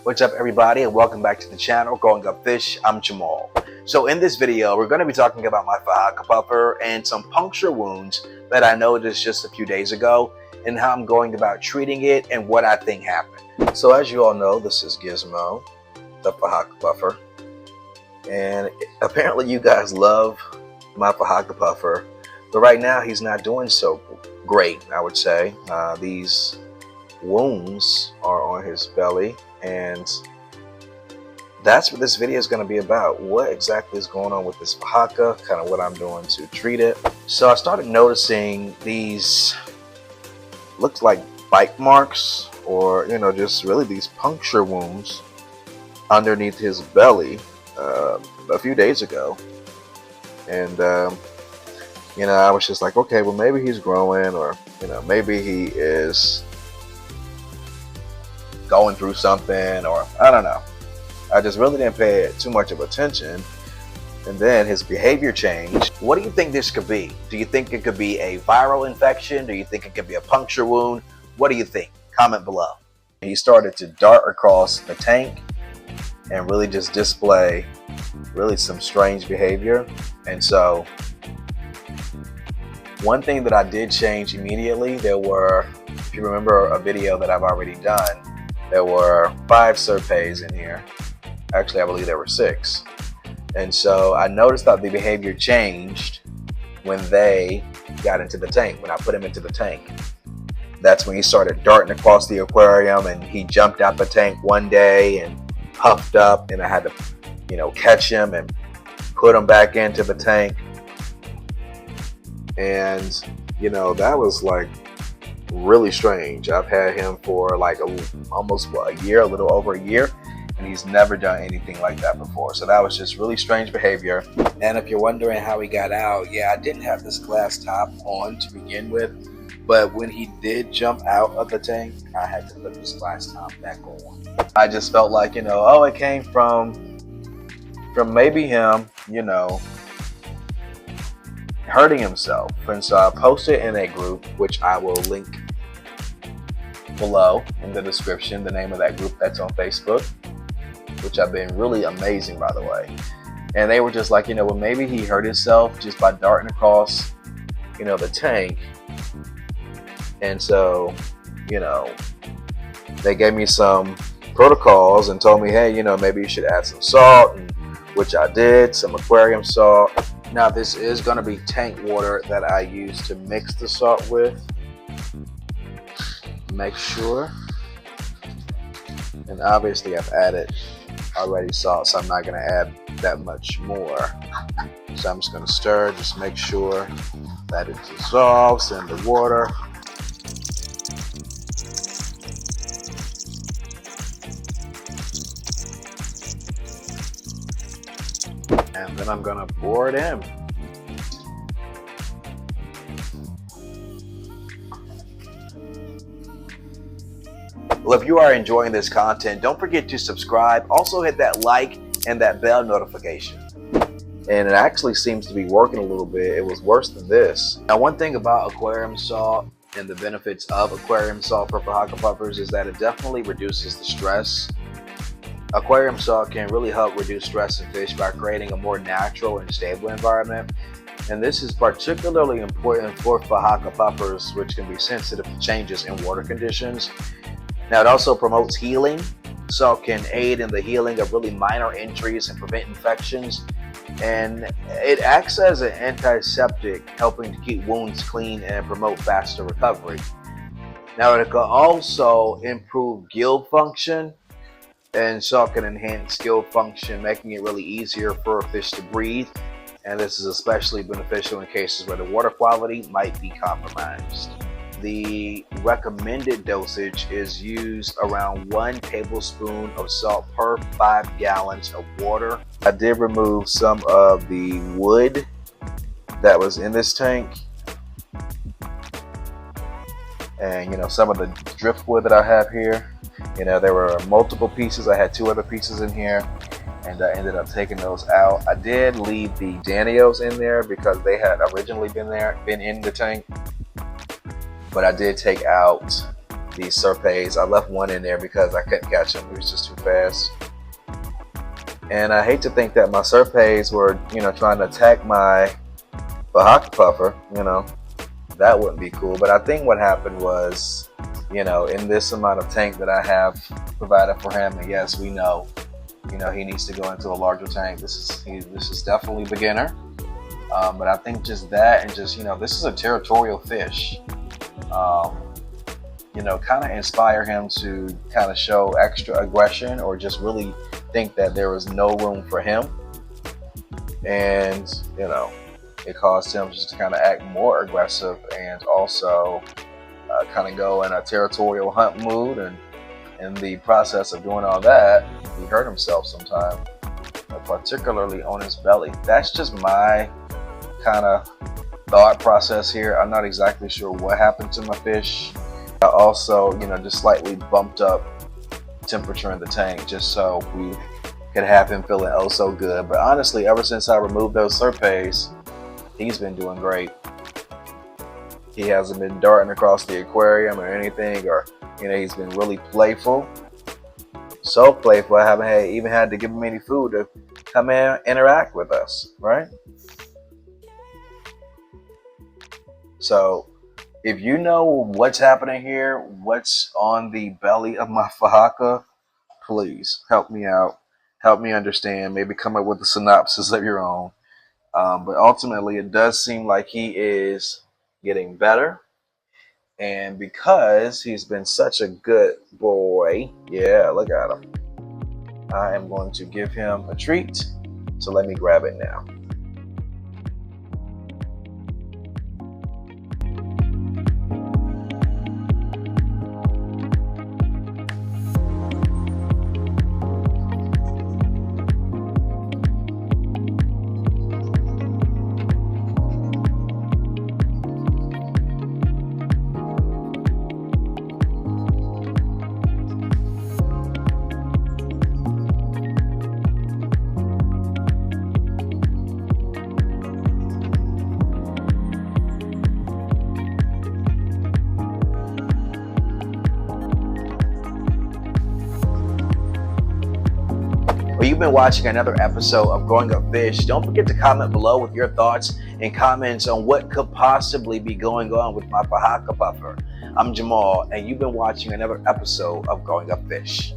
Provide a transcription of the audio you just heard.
What's up, everybody, and welcome back to the channel, Growing Up Fish. I'm Jamal. So in this video, we're going to be talking about my Fahaka Puffer and some puncture wounds that I noticed just a few days ago and how I'm going about treating it and what I think happened. So as you all know, this is Gizmo, the Fahaka Puffer. And apparently you guys love my Fahaka Puffer, but right now he's not doing so great, I would say. These wounds are on his belly, and that's what this video is going to be about. What exactly is going on with this Fahaka, kind of what I'm doing to treat it. So I started noticing these, looks like bite marks, or just really these puncture wounds underneath his belly a few days ago. And I was just like, okay, well, maybe he's growing, or maybe he is going through something, or I don't know. I just really didn't pay too much of attention. And then his behavior changed. What do you think this could be? Do you think it could be a viral infection? Do you think it could be a puncture wound? What do you think? Comment below. He started to dart across the tank and really just display really some strange behavior. And so one thing that I did change immediately, there were, if you remember a video that I've already done, there were 5 serpes in here. Actually, I believe there were 6. And so I noticed that the behavior changed when they got into the tank, when I put him into the tank. That's when he started darting across the aquarium, and he jumped out the tank one day and puffed up, and I had to, catch him and put him back into the tank. And, that was like really strange. I've had him for like almost a year, a little over a year, and he's never done anything like that before. So that was just really strange behavior. And if you're wondering how he got out, yeah, I didn't have this glass top on to begin with, but when he did jump out of the tank, I had to put this glass top back on. I just felt like, oh, it came from maybe him, hurting himself. And so I posted in a group, which I will link below in the description, the name of that group that's on Facebook, which have been really amazing, by the way. And they were just like, well, maybe he hurt himself just by darting across, the tank. And so, they gave me some protocols and told me, hey, maybe you should add some salt, and which I did, some aquarium salt. Now this is going to be tank water that I use to mix the salt with. Make sure. And obviously I've added already salt, so I'm not going to add that much more. So I'm just going to stir, just make sure that it dissolves in the water. And then I'm gonna pour it in. Well, if you are enjoying this content, don't forget to subscribe. Also hit that like and that bell notification. And it actually seems to be working a little bit. It was worse than this. Now, one thing about aquarium salt and the benefits of aquarium salt for Fahaka puffers is that it definitely reduces the stress. Aquarium salt can really help reduce stress in fish by creating a more natural and stable environment. And this is particularly important for Fahaka puffers, which can be sensitive to changes in water conditions. Now, it also promotes healing. Salt can aid in the healing of really minor injuries and prevent infections. And it acts as an antiseptic, helping to keep wounds clean and promote faster recovery. Now, it can also improve gill function. And salt can enhance gill function, making it really easier for a fish to breathe. And this is especially beneficial in cases where the water quality might be compromised. The recommended dosage is used around 1 tablespoon of salt per 5 gallons of water. I did remove some of the wood that was in this tank. And some of the driftwood that I have here. There were multiple pieces. I had 2 other pieces in here, and I ended up taking those out. I did leave the Danios in there because they had originally been in the tank, but I did take out these serpes. I left one in there because I couldn't catch him. He was just too fast. And I hate to think that my serpes were, trying to attack my Fahaka Puffer. That wouldn't be cool. But I think what happened was, in this amount of tank that I have provided for him, and yes, we know, he needs to go into a larger tank. This is definitely beginner. But I think just that, and just, this is a territorial fish. Kind of inspire him to kind of show extra aggression, or just really think that there was no room for him. And, it caused him just to kind of act more aggressive, and also kind of go in a territorial hunt mood. And in the process of doing all that, he hurt himself sometime, particularly on his belly. That's just my kind of thought process here. I'm not exactly sure what happened to my fish. I also, just slightly bumped up temperature in the tank just so we could have him feeling oh so good. But honestly, ever since I removed those serpes, he's been doing great. He hasn't been darting across the aquarium or anything, or he's been really playful. So playful, I haven't even had to give him any food to come in and interact with us, right? So if you know what's happening here, what's on the belly of my Fahaka, please help me out. Help me understand. Maybe come up with a synopsis of your own. But ultimately, it does seem like he is getting better. And because he's been such a good boy, yeah, look at him. I am going to give him a treat. So let me grab it now. Well, you've been watching another episode of Growing Up Fish. Don't forget to comment below with your thoughts and comments on what could possibly be going on with my Fahaka Puffer. I'm Jamal, and you've been watching another episode of Growing Up Fish.